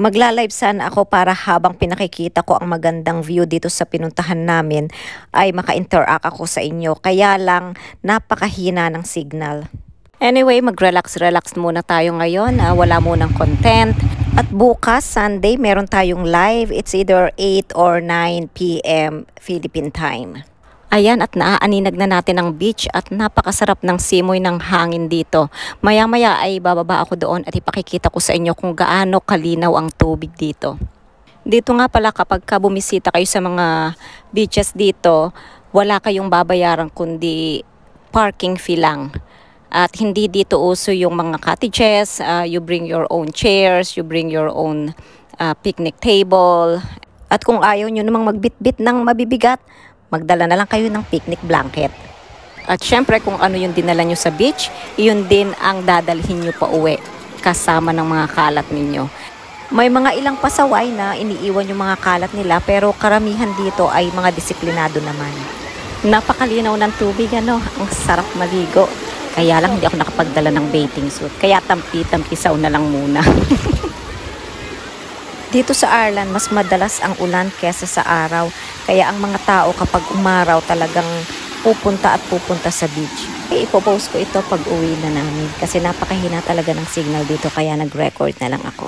Magla-live sana ako para habang pinakikita ko ang magandang view dito sa pinuntahan namin ay maka-interact ako sa inyo. Kaya lang napakahina ng signal. Anyway, mag-relax-relax muna tayo ngayon. Wala munang content. At bukas, Sunday, meron tayong live. It's either 8 or 9 p.m. Philippine time. Ayan, at naaaninag na natin ang beach at napakasarap ng simoy ng hangin dito. Maya-maya ay bababa ako doon at ipakikita ko sa inyo kung gaano kalinaw ang tubig dito. Dito nga pala kapag bumisita kayo sa mga beaches dito, wala kayong babayaran kundi parking fee lang. At hindi dito uso yung mga cottages, you bring your own chairs, you bring your own picnic table. At kung ayaw nyo namang magbitbit ng mabibigat, magdala na lang kayo ng picnic blanket. At syempre kung ano yung dinala nyo sa beach, yun din ang dadalhin nyo pa uwi kasama ng mga kalat ninyo. May mga ilang pasaway na iniiwan yung mga kalat nila pero karamihan dito ay mga disiplinado naman. Napakalinaw ng tubig, ang sarap maligo. Kaya lang hindi ako nakapagdala ng bathing suit. Kaya tampi-tampisaw na lang muna. Dito sa Ireland, mas madalas ang ulan kesa sa araw. Kaya ang mga tao kapag umaraw talagang pupunta sa beach. Ipopost ko ito pag uwi na namin. Kasi napakahina talaga ng signal dito kaya nag-record na lang ako.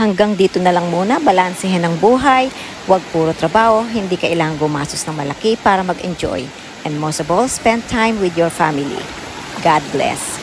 Hanggang dito na lang muna, balansehin ang buhay. Huwag puro trabaho, hindi kailangang gumastos ng malaki para mag-enjoy. And most of all, spend time with your family. God bless.